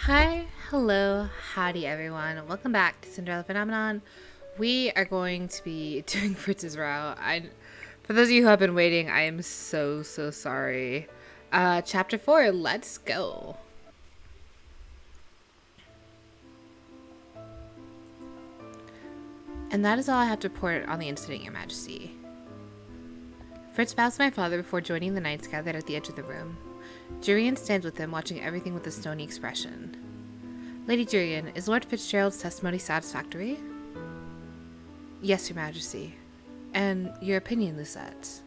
Hi, hello, howdy everyone. Welcome back to Cinderella Phenomenon. We are going to be doing Fritz's route. For those of you who have been waiting, I am so sorry. Chapter 4, let's go. And that is all I have to report on the incident, Your Majesty. Fritz bows to my father before joining the knights gathered at the edge of the room. Jurian stands with him, watching everything with a stony expression. Lady Jurian, is Lord Fitzgerald's testimony satisfactory? Yes, Your Majesty. And your opinion, Lucette?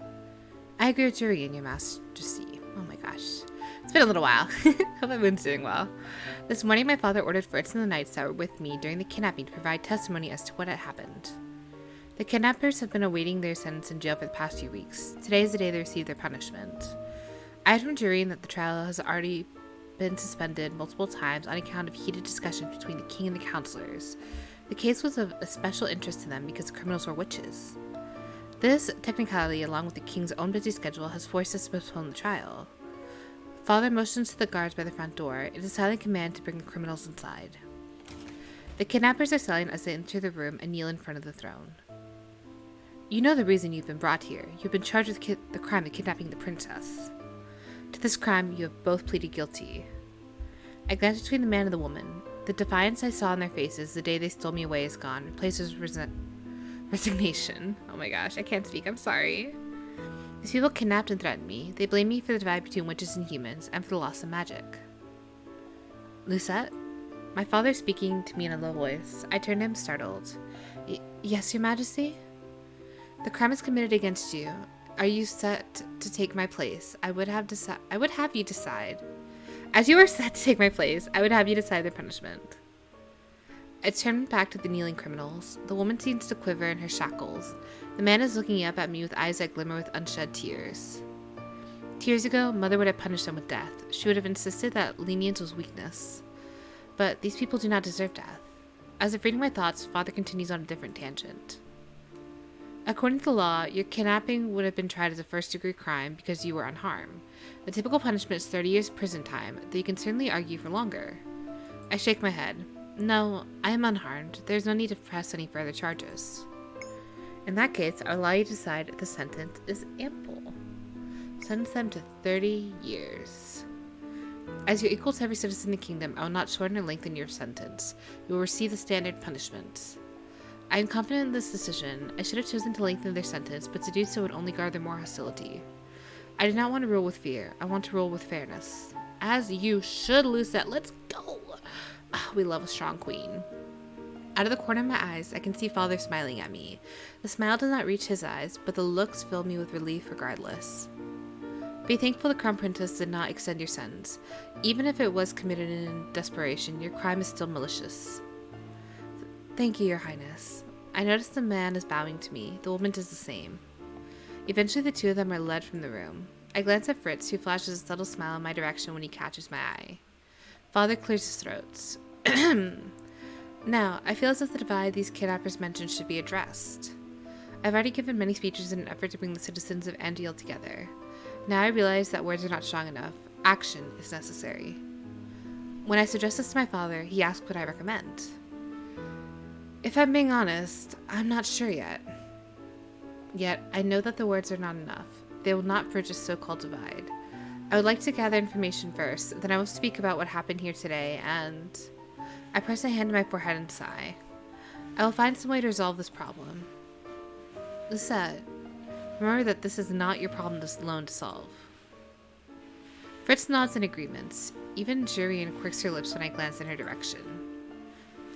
I agree with Jurian, Your Majesty. Oh my gosh. It's been a little while. Hope everyone's doing well. This morning, my father ordered Fritz and the knights that were with me during the kidnapping to provide testimony as to what had happened. The kidnappers have been awaiting their sentence in jail for the past few weeks. Today is the day they receive their punishment. I heard from Jurian that the trial has already been suspended multiple times on account of heated discussions between the king and the counselors. The case was of a special interest to them because the criminals were witches. This technicality, along with the king's own busy schedule, has forced us to postpone the trial. Father motions to the guards by the front door. It is a silent command to bring the criminals inside. The kidnappers are silent as they enter the room and kneel in front of the throne. You know the reason you've been brought here. You've been charged with the crime of kidnapping the princess. To this crime, you have both pleaded guilty. I glance between the man and the woman. The defiance I saw in their faces the day they stole me away is gone, replaced with resignation. Oh my gosh, I can't speak, I'm sorry. These people kidnapped and threatened me. They blame me for the divide between witches and humans, and for the loss of magic. Lucette? My father speaking to me in a low voice. I turned to him startled. Yes, Your Majesty? The crime is committed against you. Are you set to take my place? I would have you decide. As you are set to take my place, I would have you decide their punishment. I turned back to the kneeling criminals. The woman seems to quiver in her shackles. The man is looking up at me with eyes that glimmer with unshed tears. 2 years ago, Mother would have punished them with death. She would have insisted that lenience was weakness. But these people do not deserve death. As if reading my thoughts, Father continues on a different tangent. According to the law, your kidnapping would have been tried as a first-degree crime because you were unharmed. The typical punishment is 30 years prison time, though you can certainly argue for longer. I shake my head. No, I am unharmed. There is no need to press any further charges. In that case, I'll allow you to decide if the sentence is ample. Sentence them to 30 years. As your equal to every citizen in the kingdom, I will not shorten or lengthen your sentence. You will receive the standard punishment. I am confident in this decision. I should have chosen to lengthen their sentence, but to do so would only garner more hostility. I do not want to rule with fear. I want to rule with fairness. As you should, Lucette. Let's go! We love a strong queen. Out of the corner of my eyes, I can see Father smiling at me. The smile does not reach his eyes, but the looks fill me with relief regardless. Be thankful the Crown Princess did not extend your sentence. Even if it was committed in desperation, your crime is still malicious. Thank you, Your Highness. I notice the man is bowing to me. The woman does the same. Eventually, the two of them are led from the room. I glance at Fritz, who flashes a subtle smile in my direction when he catches my eye. Father clears his throat. Now, I feel as if the divide these kidnappers mentioned should be addressed. I've already given many speeches in an effort to bring the citizens of Andiel together. Now I realize that words are not strong enough. Action is necessary. When I suggest this to my father, he asks what I recommend. If I'm being honest, I'm not sure yet. Yet, I know that the words are not enough. They will not bridge a so-called divide. I would like to gather information first, then I will speak about what happened here today, and... I press a hand to my forehead and sigh. I will find some way to resolve this problem. Lucette, remember that this is not your problem alone to solve. Fritz nods in agreement. Even Jurian quirks her lips when I glance in her direction.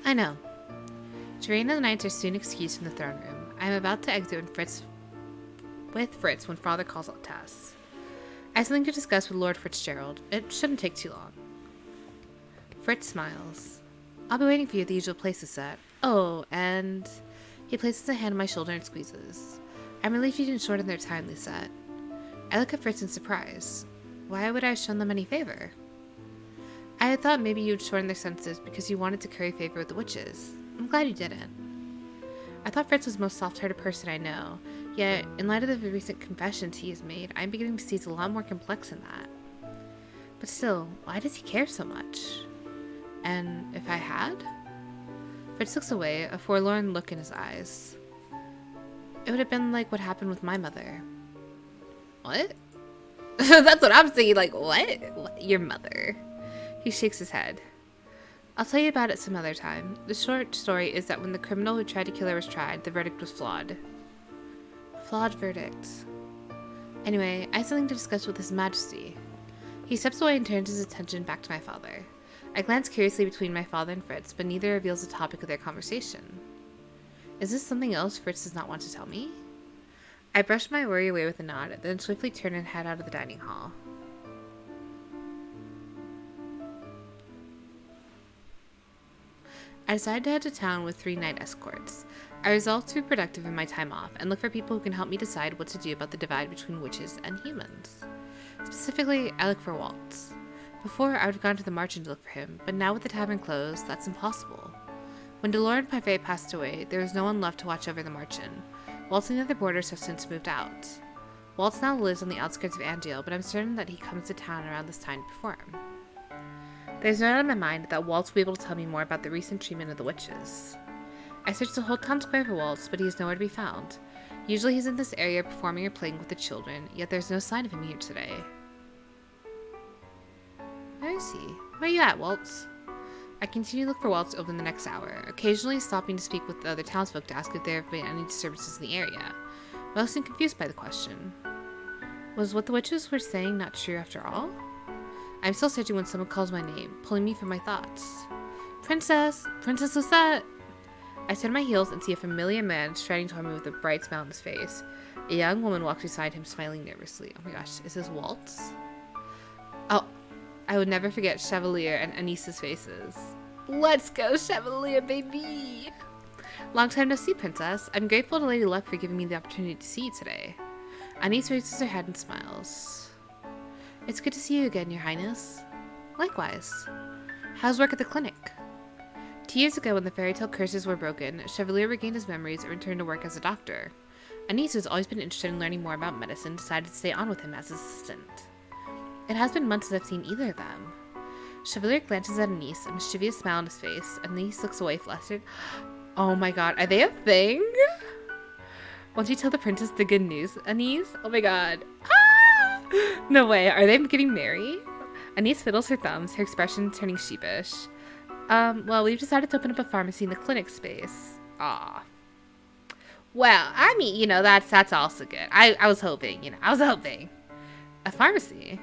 I know. Jurian and the knights are soon excused from the throne room. I am about to exit with Fritz when Father calls out Tess. I have something to discuss with Lord Fitzgerald. It shouldn't take too long. Fritz smiles. I'll be waiting for you at the usual place, Lucette. Oh, and... He places a hand on my shoulder and squeezes. I'm relieved you didn't shorten their time, Lucette. I look at Fritz in surprise. Why would I have shown them any favor? I had thought maybe you'd shorten their sentences because you wanted to curry favor with the witches. I'm glad you didn't. I thought Fritz was the most soft-hearted person I know, yet, in light of the recent confessions he has made, I'm beginning to see it's a lot more complex than that. But still, why does he care so much? And if I had? Fritz looks away, a forlorn look in his eyes. It would have been like what happened with my mother. What? That's what I'm saying, like, what? Your mother. He shakes his head. I'll tell you about it some other time. The short story is that when the criminal who tried to kill her was tried, the verdict was flawed. Flawed verdict. Anyway, I have something to discuss with His Majesty. He steps away and turns his attention back to my father. I glance curiously between my father and Fritz, but neither reveals the topic of their conversation. Is this something else Fritz does not want to tell me? I brush my worry away with a nod, then swiftly turn and head out of the dining hall. I decide to head to town with 3 night escorts. I resolve to be productive in my time off and look for people who can help me decide what to do about the divide between witches and humans. Specifically, I look for Waltz. Before, I would have gone to the Marchand to look for him, but now with the tavern closed, that's impossible. When Delore and Parfait passed away, there was no one left to watch over the Marchand. Waltz and the other boarders have since moved out. Waltz now lives on the outskirts of Andiel, but I'm certain that he comes to town around this time to perform. There's no doubt in my mind that Waltz will be able to tell me more about the recent treatment of the witches. I search the whole town square for Waltz, but he is nowhere to be found. Usually he's in this area performing or playing with the children, yet there's no sign of him here today. Where is he? Where are you at, Waltz? I continue to look for Waltz over the next hour, occasionally stopping to speak with the other townsfolk to ask if there have been any disturbances in the area. Mostly confused by the question. Was what the witches were saying not true after all? I'm still searching when someone calls my name, pulling me from my thoughts. Princess! Princess Lisette! I turn my heels and see a familiar man striding toward me with a bright smile on his face. A young woman walks beside him, smiling nervously. Oh my gosh, is this Waltz? Oh, I would never forget Chevalier and Anis's faces. Let's go, Chevalier, baby! Long time no see, Princess. I'm grateful to Lady Luck for giving me the opportunity to see you today. Anis raises her head and smiles. It's good to see you again, Your Highness. Likewise. How's work at the clinic? 2 years ago, when the fairy tale curses were broken, Chevalier regained his memories and returned to work as a doctor. Anis, who's always been interested in learning more about medicine, decided to stay on with him as his assistant. It has been months since I've seen either of them. Chevalier glances at Anis, a mischievous smile on his face, and Anis looks away flustered. Oh my god, are they a thing? Won't you tell the princess the good news, Anis? Oh my god. Ah! No way, are they getting married? Anis fiddles her thumbs, her expression turning sheepish. Well, we've decided to open up a pharmacy in the clinic space. Aw. Well, I mean, that's also good. I was hoping, I was hoping. A pharmacy?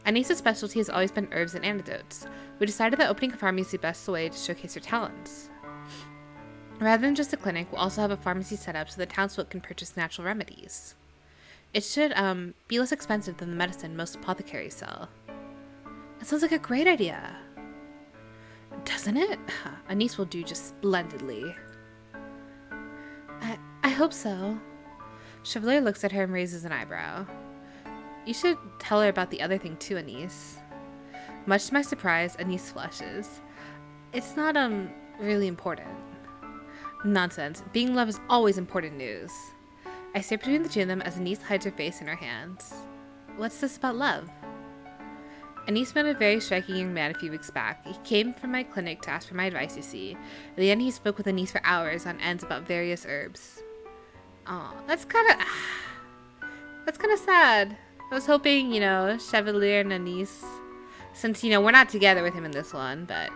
Anis's specialty has always been herbs and antidotes. We decided that opening a pharmacy is the best way to showcase her talents. Rather than just a clinic, we'll also have a pharmacy set up so the townsfolk can purchase natural remedies. It should, be less expensive than the medicine most apothecaries sell. That sounds like a great idea. Doesn't it? Anis will do just splendidly. I hope so. Chevalier looks at her and raises an eyebrow. You should tell her about the other thing too, Anis. Much to my surprise, Anis flushes. It's not, really important. Nonsense. Being in love is always important news. I stare between the two of them as Anis hides her face in her hands. What's this about love? Anis met a very striking young man a few weeks back. He came from my clinic to ask for my advice, you see. At the end, he spoke with Anis for hours on ends about various herbs. Aw, that's kind of sad. I was hoping, Chevalier and Anis, since, we're not together with him in this one, but,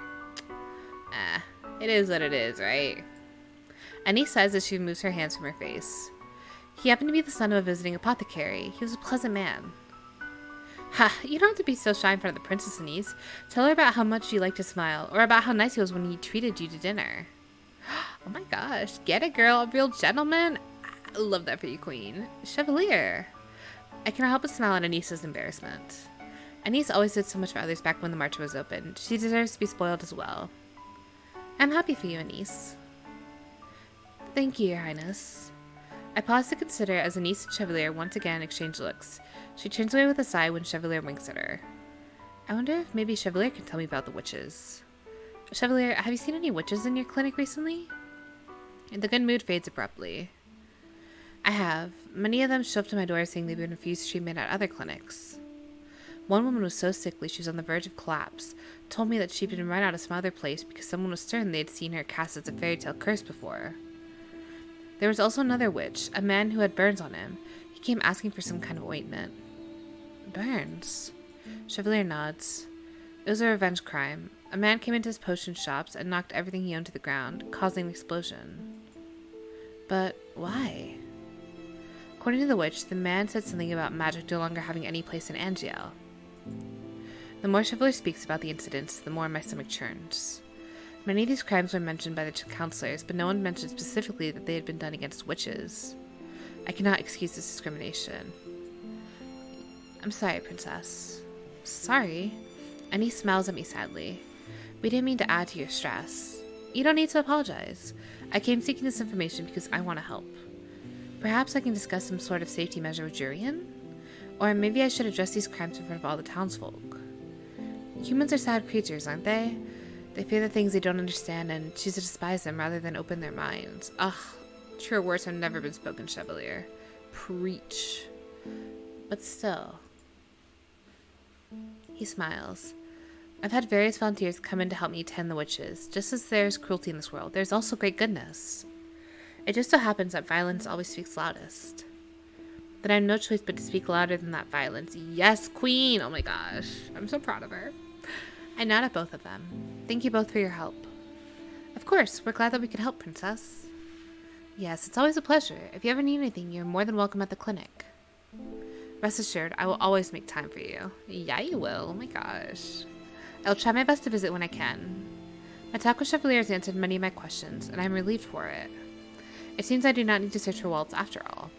it is what it is, right? Anis says as she removes her hands from her face. He happened to be the son of a visiting apothecary. He was a pleasant man. Ha, you don't have to be so shy in front of the princess, Anis. Tell her about how much you like to smile, or about how nice he was when he treated you to dinner. Oh my gosh, get it, girl, a real gentleman? I love that for you, queen. Chevalier. I cannot help but smile at Anis's embarrassment. Anis always did so much for others back when the march was opened. She deserves to be spoiled as well. I'm happy for you, Anis. Thank you, Your Highness. I pause to consider as Anis and Chevalier once again exchange looks. She turns away with a sigh when Chevalier winks at her. I wonder if maybe Chevalier can tell me about the witches. Chevalier, have you seen any witches in your clinic recently? The good mood fades abruptly. I have. Many of them show up to my door saying they've been refused treatment at other clinics. One woman was so sickly she was on the verge of collapse, told me that she'd been run out of some other place because someone was certain they'd seen her cast as a fairy tale curse before. There was also another witch, a man who had burns on him. He came asking for some kind of ointment. Burns? Chevalier nods. It was a revenge crime. A man came into his potion shops and knocked everything he owned to the ground, causing an explosion. But why? According to the witch, the man said something about magic no longer having any place in Angiel. The more Chevalier speaks about the incidents, the more my stomach churns. Many of these crimes were mentioned by the counselors, but no one mentioned specifically that they had been done against witches. I cannot excuse this discrimination. I'm sorry, Princess. Sorry? And he smiles at me sadly. We didn't mean to add to your stress. You don't need to apologize. I came seeking this information because I want to help. Perhaps I can discuss some sort of safety measure with Jurian? Or maybe I should address these crimes in front of all the townsfolk. Humans are sad creatures, aren't they? They fear the things they don't understand and choose to despise them rather than open their minds. Ugh, truer words have never been spoken, Chevalier. Preach. But still. He smiles. I've had various volunteers come in to help me tend the witches. Just as there's cruelty in this world, there's also great goodness. It just so happens that violence always speaks loudest. But I have no choice but to speak louder than that violence. Yes, Queen! Oh my gosh. I'm so proud of her. I nod at both of them. Thank you both for your help. Of course, we're glad that we could help, Princess. Yes, it's always a pleasure. If you ever need anything, you're more than welcome at the clinic. Rest assured, I will always make time for you. Yeah, you will. Oh my gosh. I'll try my best to visit when I can. My talk with Chevalier has answered many of my questions, and I'm relieved for it. It seems I do not need to search for Waltz after all.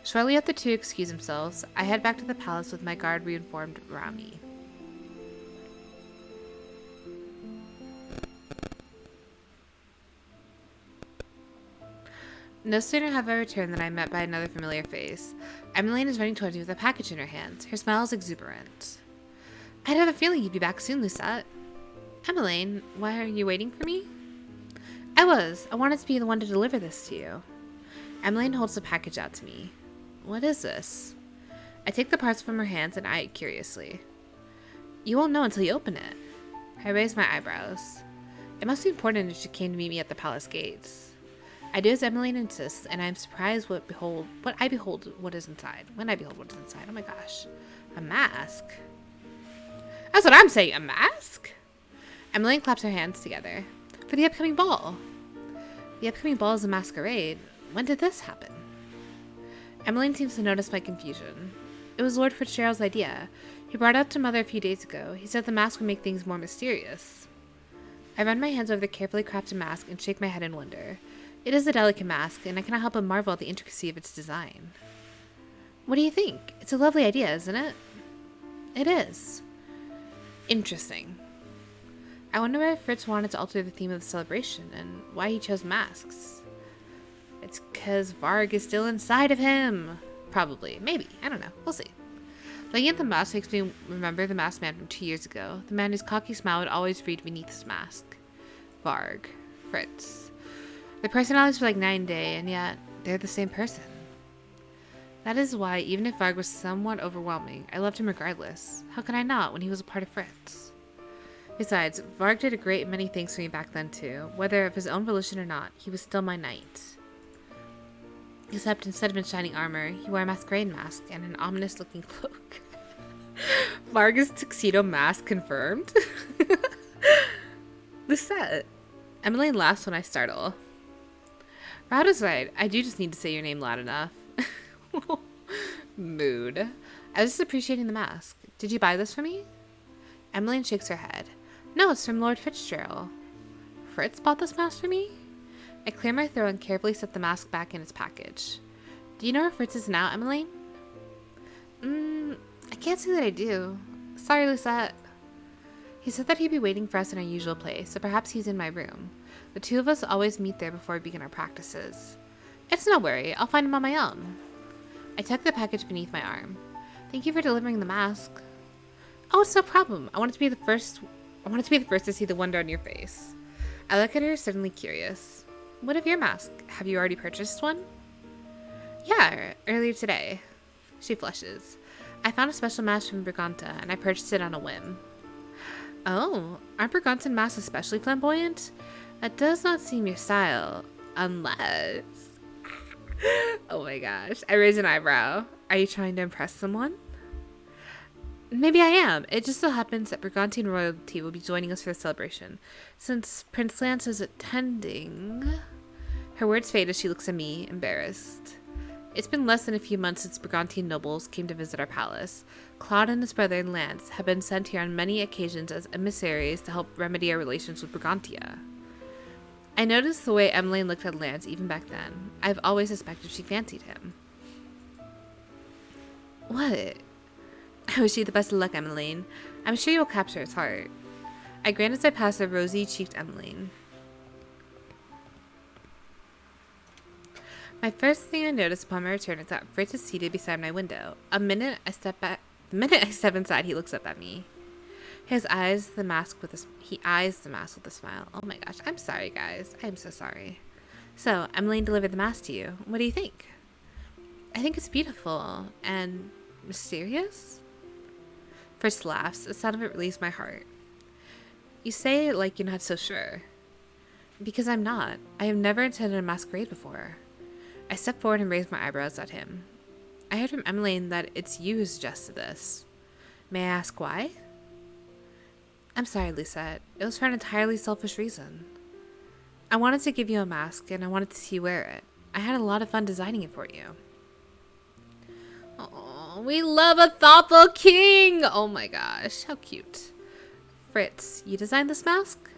Shortly after the two excuse themselves, I head back to the palace with my guard reinformed around me. No sooner have I returned than I'm met by another familiar face. Emmeline is running towards me with a package in her hands. Her smile is exuberant. I'd have a feeling you'd be back soon, Lucette. Emmeline, why are you waiting for me? I wanted to be the one to deliver this to you. Emmeline holds the package out to me. What is this? I take the parcel from her hands and eye it curiously. You won't know until you open it. I raise my eyebrows. It must be important if she came to meet me at the palace gates. I do as Emmeline insists, and I am surprised when I behold what is inside. Oh my gosh. A mask. That's what I'm saying, a mask? Emmeline claps her hands together. For the upcoming ball. The upcoming ball is a masquerade. When did this happen? Emmeline seems to notice my confusion. It was Lord Fitzgerald's idea. He brought it up to Mother a few days ago. He said the mask would make things more mysterious. I run my hands over the carefully crafted mask and shake my head in wonder. It is a delicate mask, and I cannot help but marvel at the intricacy of its design. What do you think? It's a lovely idea, isn't it? It is. Interesting. I wonder why Fritz wanted to alter the theme of the celebration, and why he chose masks. It's because Varg is still inside of him. Probably. Maybe. I don't know. We'll see. Looking at the mask makes me remember the masked man from 2 years ago. The man whose cocky smile would always read beneath his mask. Varg. Fritz. Their personalities were like night and day, and yet they're the same person. That is why, even if Varg was somewhat overwhelming, I loved him regardless. How could I not when he was a part of Fritz? Besides, Varg did a great many things for me back then too. Whether of his own volition or not, he was still my knight. Except instead of in shining armor, he wore a masquerade mask and an ominous-looking cloak. Varg's tuxedo mask confirmed? Lucette. Emmeline laughs when I startle. Rod was right. I do just need to say your name loud enough. Mood. I was just appreciating the mask. Did you buy this for me? Emmeline shakes her head. No, it's from Lord Fitzgerald. Fritz bought this mask for me? I clear my throat and carefully set the mask back in its package. Do you know where Fritz is now, Emmeline? I can't say that I do. Sorry, Lucette. He said that he'd be waiting for us in our usual place, so perhaps he's in my room. The two of us always meet there before we begin our practices. It's no worry. I'll find him on my own. I tuck the package beneath my arm. Thank you for delivering the mask. Oh, it's no problem. I wanted to be the first to see the wonder on your face. I look at her, suddenly curious. What of your mask? Have you already purchased one? Yeah, earlier today. She flushes. I found a special mask from Briganta, and I purchased it on a whim. Oh, aren't Brigantan masks especially flamboyant? That does not seem your style, unless... Oh my gosh, I raised an eyebrow. Are you trying to impress someone? Maybe I am. It just so happens that Brigantine royalty will be joining us for the celebration. Since Prince Lance is attending... Her words fade as she looks at me, embarrassed. It's been less than a few months since Brigantine nobles came to visit our palace. Claude and his brother Lance have been sent here on many occasions as emissaries to help remedy our relations with Brigantia. I noticed the way Emmeline looked at Lance even back then. I've always suspected she fancied him. What? I wish you the best of luck, Emmeline. I'm sure you'll capture his heart. I grinned as I passed a rosy-cheeked Emmeline. My first thing I noticed upon my return is that Fritz is seated beside my window. The minute I step inside, he looks up at me. He eyes the mask with a smile. Oh my gosh, I'm sorry, guys. I'm so sorry. So, Emmeline delivered the mask to you. What do you think? I think it's beautiful and mysterious. Fritz laughs. The sound of it relieves my heart. You say it like you're not so sure. Because I'm not. I have never attended a masquerade before. I stepped forward and raised my eyebrows at him. I heard from Emmeline that it's you who suggested this. May I ask why? I'm sorry, Lucette. It was for an entirely selfish reason. I wanted to give you a mask, and I wanted to see you wear it. I had a lot of fun designing it for you. Oh, we love a thoughtful king! Oh my gosh, how cute. Fritz, you designed this mask?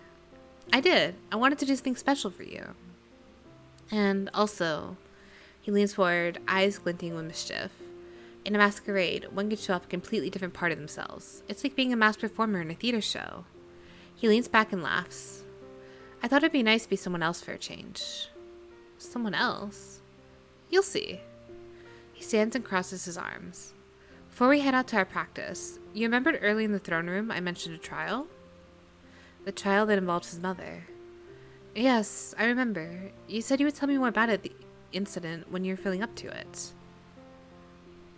I did. I wanted to do something special for you. And also... He leans forward, eyes glinting with mischief. In a masquerade, one can show off a completely different part of themselves. It's like being a masked performer in a theater show. He leans back and laughs. I thought it'd be nice to be someone else for a change. Someone else? You'll see. He stands and crosses his arms. Before we head out to our practice, you remembered early in the throne room I mentioned a trial? The trial that involved his mother. Yes, I remember. You said you would tell me more about it the incident when you're feeling up to it.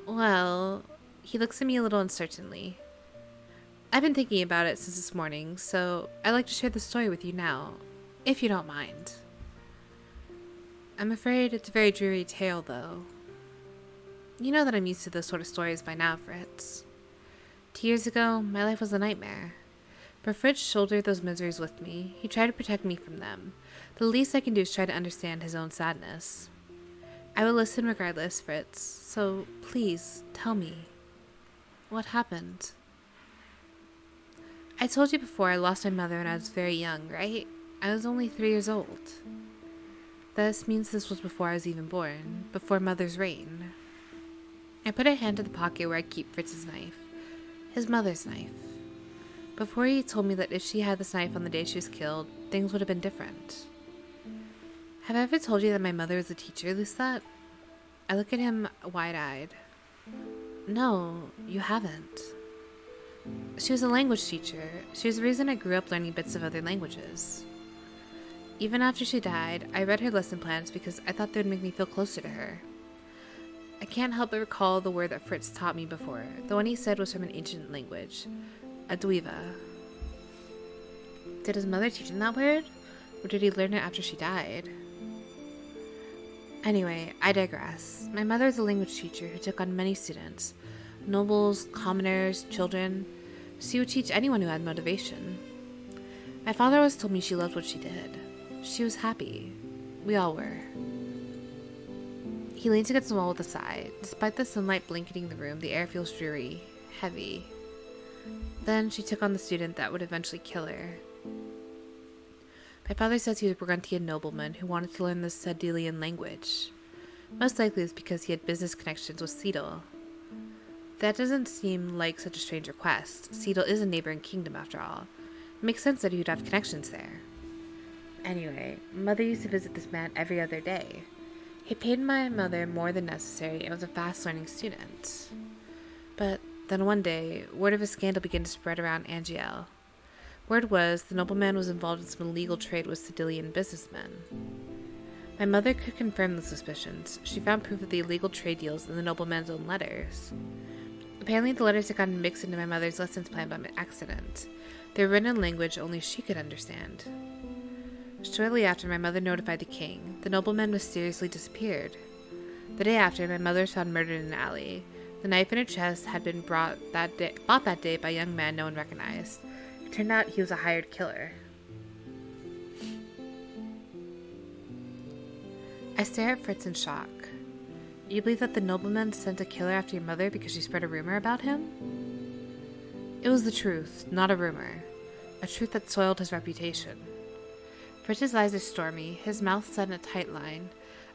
Well, he looks at me a little uncertainly. I've been thinking about it since this morning, so I'd like to share the story with you now, if you don't mind. I'm afraid it's a very dreary tale, though. You know that I'm used to those sort of stories by now, Fritz. 2 years ago, my life was a nightmare. But Fritz shouldered those miseries with me. He tried to protect me from them. The least I can do is try to understand his own sadness. I will listen regardless, Fritz, so please, tell me. What happened? I told you before I lost my mother when I was very young, right? I was only 3 years old. This means this was before I was even born, before Mother's reign. I put a hand to the pocket where I keep Fritz's knife. His mother's knife. Before he told me that if she had this knife on the day she was killed, things would have been different. Have I ever told you that my mother was a teacher, Lucette? I look at him wide-eyed. No, you haven't. She was a language teacher. She was the reason I grew up learning bits of other languages. Even after she died, I read her lesson plans because I thought they would make me feel closer to her. I can't help but recall the word that Fritz taught me before. The one he said was from an ancient language. Adwiva. Did his mother teach him that word? Or did he learn it after she died? Anyway, I digress. My mother is a language teacher who took on many students. Nobles, commoners, children. She would teach anyone who had motivation. My father always told me she loved what she did. She was happy. We all were. He leans against the wall with a sigh. Despite the sunlight blanketing the room, the air feels dreary, heavy. Then she took on the student that would eventually kill her. My father says he was a Burgundian nobleman who wanted to learn the Sedilian language. Most likely it's because he had business connections with Seidel. That doesn't seem like such a strange request. Seidel is a neighboring kingdom after all. It makes sense that he would have connections there. Anyway, Mother used to visit this man every other day. He paid my mother more than necessary and was a fast-learning student. But then one day, word of a scandal began to spread around Angiel. Word was the nobleman was involved in some illegal trade with Sedilian businessmen. My mother could confirm the suspicions. She found proof of the illegal trade deals in the nobleman's own letters. Apparently, the letters had gotten mixed into my mother's lessons plan by accident. They were written in language only she could understand. Shortly after, my mother notified the king. The nobleman mysteriously disappeared. The day after, my mother was found murdered in an alley. The knife in her chest had been bought that day by a young man no one recognized. It turned out he was a hired killer. I stare at Fritz in shock. You believe that the nobleman sent a killer after your mother because she spread a rumor about him? It was the truth, not a rumor. A truth that soiled his reputation. Fritz's eyes are stormy, his mouth set in a tight line.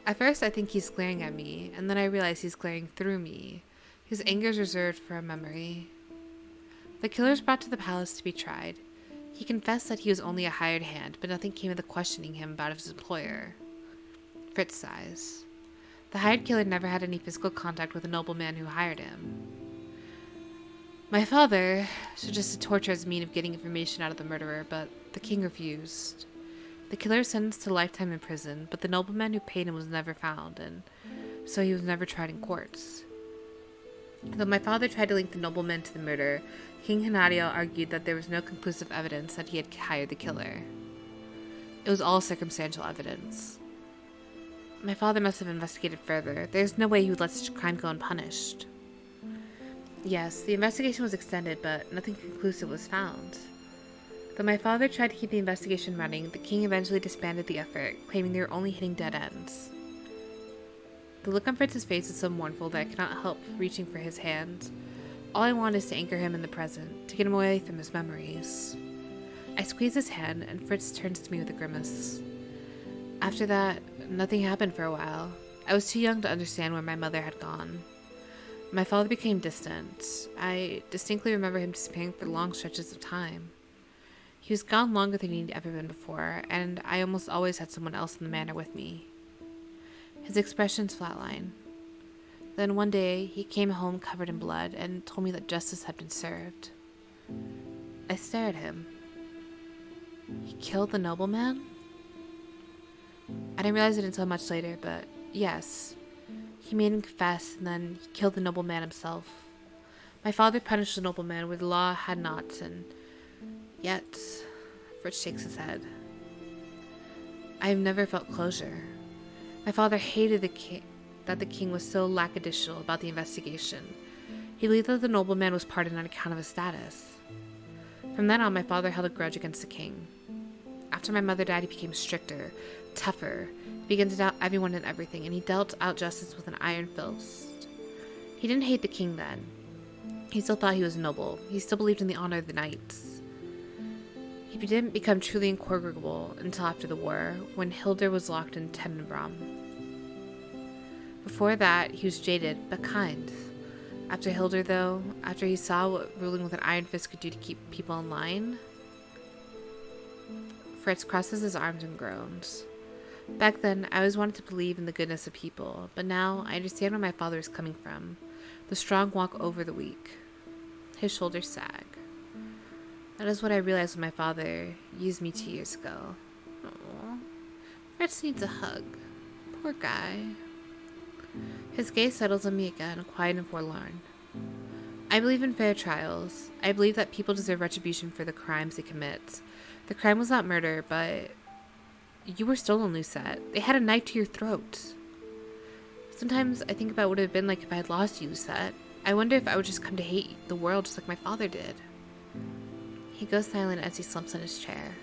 At first I think he's glaring at me, and then I realize he's glaring through me. His anger is reserved for a memory. The killer was brought to the palace to be tried. He confessed that he was only a hired hand, but nothing came of the questioning him about his employer. Fritz sighs. The hired killer never had any physical contact with the nobleman who hired him. My father suggested torture as a means of getting information out of the murderer, but the king refused. The killer was sentenced to lifetime in prison, but the nobleman who paid him was never found, and so he was never tried in courts. Though my father tried to link the nobleman to the murder, King Hanadio argued that there was no conclusive evidence that he had hired the killer. It was all circumstantial evidence. My father must have investigated further. There's no way he would let such a crime go unpunished. Yes, the investigation was extended, but nothing conclusive was found. Though my father tried to keep the investigation running, the king eventually disbanded the effort, claiming they were only hitting dead ends. The look on Fritz's face is so mournful that I cannot help reaching for his hand. All I want is to anchor him in the present, to get him away from his memories. I squeeze his hand, and Fritz turns to me with a grimace. After that, nothing happened for a while. I was too young to understand where my mother had gone. My father became distant. I distinctly remember him disappearing for long stretches of time. He was gone longer than he'd ever been before, and I almost always had someone else in the manor with me. His expressions flatlined. Then one day, he came home covered in blood and told me that justice had been served. I stare at him. He killed the nobleman? I didn't realize it until much later, but yes. He made him confess, and then he killed the nobleman himself. My father punished the nobleman where the law had not, and yet, Fritz shakes his head. I have never felt closure. My father hated that the king was so lackadaisical about the investigation. He believed that the nobleman was pardoned on account of his status. From then on, my father held a grudge against the king. After my mother died, he became stricter, tougher. He began to doubt everyone and everything, and he dealt out justice with an iron fist. He didn't hate the king then. He still thought he was noble. He still believed in the honor of the knights. He didn't become truly incorrigible until after the war, when Hildur was locked in Phenmenon. Before that, he was jaded, but kind. After Hildur, though, after he saw what ruling with an iron fist could do to keep people in line, Fritz crosses his arms and groans. Back then, I always wanted to believe in the goodness of people, but now I understand where my father is coming from. The strong walk over the weak. His shoulders sag. That is what I realized when my father used me 2 years ago. Aww. Fritz needs a hug. Poor guy. His gaze settles on me again, quiet and forlorn. I believe in fair trials. I believe that people deserve retribution for the crimes they commit. The crime was not murder, but you were stolen, Lucette. They had a knife to your throat. Sometimes I think about what it would have been like if I had lost you, Lucette. I wonder if I would just come to hate the world just like my father did. He goes silent as he slumps in his chair.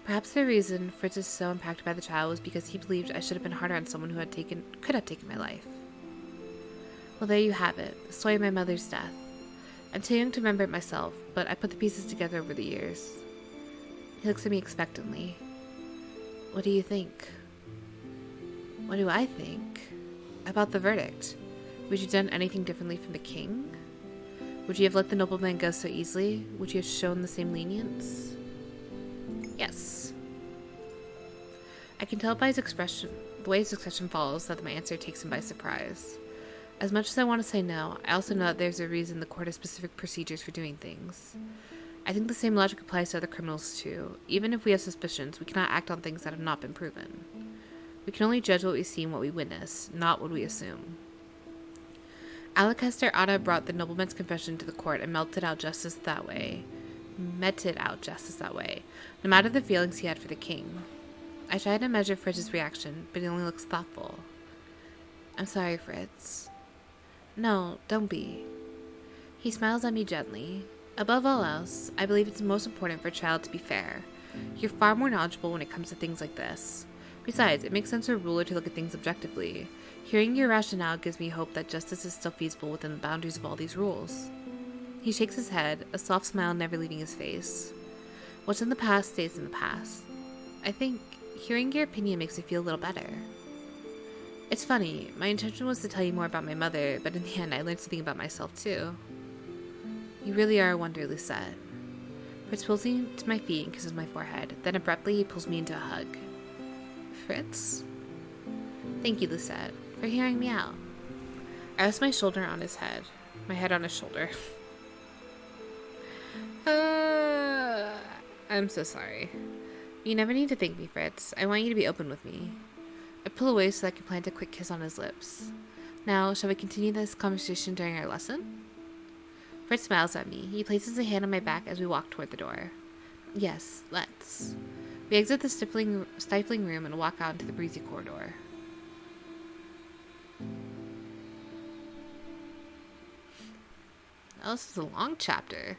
Perhaps the reason Fritz is so impacted by the child was because he believed I should have been harder on someone who could have taken my life. Well, there you have it, the story of my mother's death. I'm too young to remember it myself, but I put the pieces together over the years. He looks at me expectantly. What do you think? What do I think? About the verdict. Would you have done anything differently from the king? Would you have let the nobleman go so easily? Would you have shown the same lenience? Yes. I can tell by his expression, the way his expression follows, that my answer takes him by surprise. As much as I want to say no, I also know that there's a reason the court has specific procedures for doing things. I think the same logic applies to other criminals too. Even if we have suspicions, we cannot act on things that have not been proven. We can only judge what we see and what we witness, not what we assume. Alcester Ada brought the nobleman's confession to the court and meted out justice that way. No matter the feelings he had for the king. I tried to measure Fritz's reaction, but he only looks thoughtful. I'm sorry, Fritz. No, don't be. He smiles at me gently. Above all else, I believe it's most important for a child to be fair. You're far more knowledgeable when it comes to things like this. Besides, it makes sense for a ruler to look at things objectively. Hearing your rationale gives me hope that justice is still feasible within the boundaries of all these rules. He shakes his head, a soft smile never leaving his face. What's in the past stays in the past. I think hearing your opinion makes me feel a little better. It's funny, my intention was to tell you more about my mother, but in the end I learned something about myself too. You really are a wonder, Lucette. Fritz pulls me to my feet and kisses my forehead, then abruptly he pulls me into a hug. Fritz? Thank you, Lucette, for hearing me out. I rest my shoulder on his head. My head on his shoulder. I'm so sorry. You never need to thank me, Fritz. I want you to be open with me. I pull away so that I can plant a quick kiss on his lips. Now, shall we continue this conversation during our lesson? Fritz smiles at me. He places a hand on my back as we walk toward the door. Yes, let's. We exit the stifling room and walk out into the breezy corridor. Oh, this is a long chapter.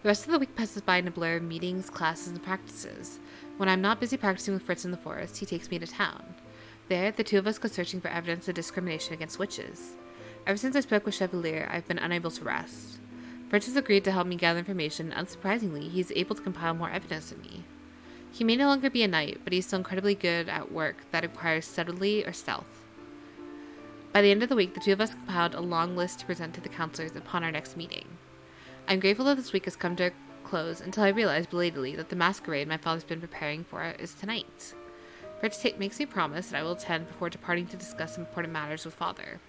The rest of the week passes by in a blur of meetings, classes, and practices. When I'm not busy practicing with Fritz in the forest, he takes me to town. There, the two of us go searching for evidence of discrimination against witches. Ever since I spoke with Chevalier, I've been unable to rest. Fritz has agreed to help me gather information, and unsurprisingly, he's able to compile more evidence than me. He may no longer be a knight, but he's still incredibly good at work that requires subtlety or stealth. By the end of the week, the two of us compiled a long list to present to the counselors upon our next meeting. I'm grateful that this week has come to a close until I realize belatedly that the masquerade my father's been preparing for is tonight. Fritz makes me promise that I will attend before departing to discuss important matters with father.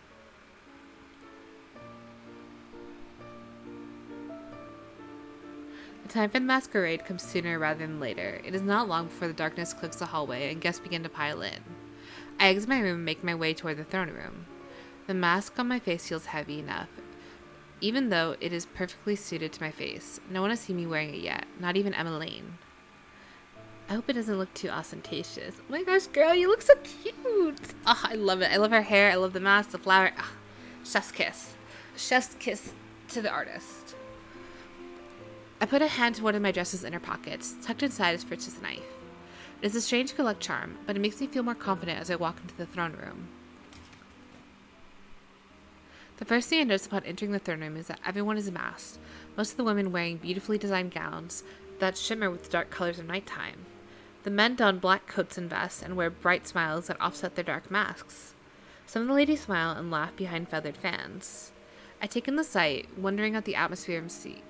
The time for the masquerade comes sooner rather than later. It is not long before the darkness cloaks the hallway and guests begin to pile in. I exit my room and make my way toward the throne room. The mask on my face feels heavy enough, even though it is perfectly suited to my face. No one has seen me wearing it yet, not even Emma Lane. I hope it doesn't look too ostentatious. Oh my gosh, girl, you look so cute! Oh, I love it. I love her hair. I love the mask, the flower. Oh, chef's kiss. Chef's kiss to the artist. I put a hand to one of my dress's inner pockets. Tucked inside is Fritz's knife. It is a strange good luck charm, but it makes me feel more confident as I walk into the throne room. The first thing I notice upon entering the throne room is that everyone is masked, most of the women wearing beautifully designed gowns that shimmer with the dark colors of nighttime. The men don black coats and vests and wear bright smiles that offset their dark masks. Some of the ladies smile and laugh behind feathered fans. I take in the sight, wondering at the atmosphere of mystique.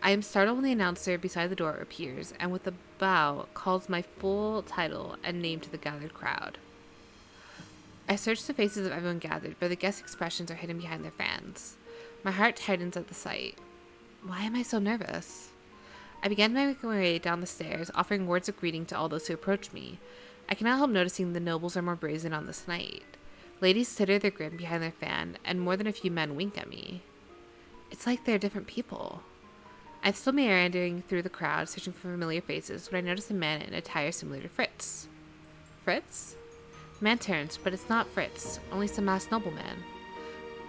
I am startled when the announcer beside the door appears and with a bow calls my full title and name to the gathered crowd. I search the faces of everyone gathered, but the guest expressions are hidden behind their fans. My heart tightens at the sight. Why am I so nervous? I began to make my way down the stairs, offering words of greeting to all those who approach me. I cannot help noticing the nobles are more brazen on this night. Ladies titter their grin behind their fan, and more than a few men wink at me. It's like they're different people. I'm still meandering through the crowd, searching for familiar faces, when I notice a man in attire similar to Fritz. Fritz? The man turns, but it's not Fritz, only some masked nobleman.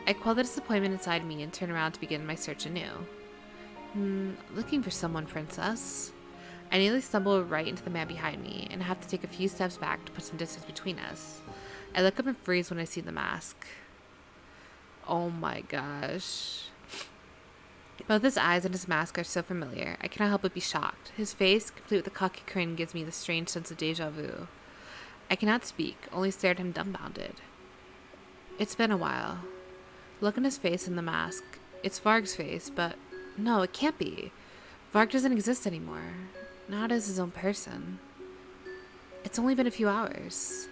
I quell the disappointment inside me and turn around to begin my search anew. Looking for someone, princess. I nearly stumble right into the man behind me, and have to take a few steps back to put some distance between us. I look up and freeze when I see the mask. Oh my gosh. Both his eyes and his mask are so familiar, I cannot help but be shocked. His face, complete with a cocky grin, gives me the strange sense of deja vu. I cannot speak, only stare at him dumbfounded. It's been a while. Look in his face in the mask. It's Varg's face, but no, it can't be. Varg doesn't exist anymore. Not as his own person. It's only been a few hours.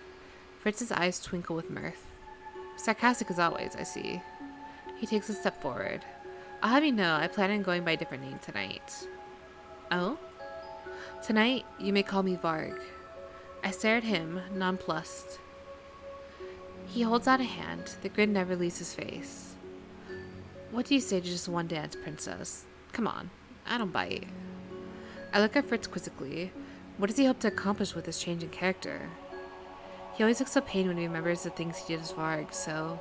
Fritz's eyes twinkle with mirth. Sarcastic as always, I see. He takes a step forward. I'll have you know, I plan on going by a different name tonight. Oh? Tonight, you may call me Varg. I stare at him, nonplussed. He holds out a hand. The grin never leaves his face. What do you say to just one dance, princess? Come on, I don't bite. I look at Fritz quizzically. What does he hope to accomplish with this change in character? He always looks so pained when he remembers the things he did as Varg, so...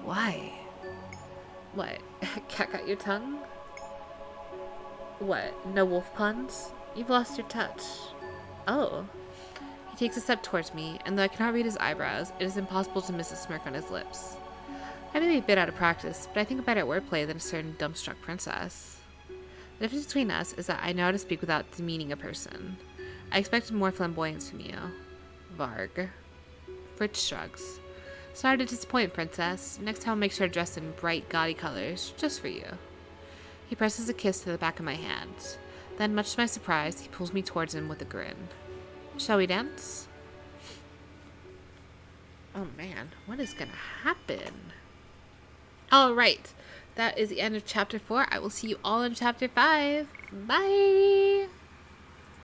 Why? What? Cat got your tongue? What? No wolf puns? You've lost your touch. Oh. He takes a step towards me, and though I cannot read his eyebrows, it is impossible to miss a smirk on his lips. I may be a bit out of practice, but I think I'm better at wordplay than a certain dumbstruck princess. The difference between us is that I know how to speak without demeaning a person. I expected more flamboyance from you. Varg. Fritz shrugs. Sorry to disappoint, princess. Next time I'll make sure to dress in bright, gaudy colors, just for you. He presses a kiss to the back of my hand. Then, much to my surprise, he pulls me towards him with a grin. Shall we dance? Oh man, what is gonna happen? Alright, that is the end of chapter 4. I will see you all in chapter 5. Bye!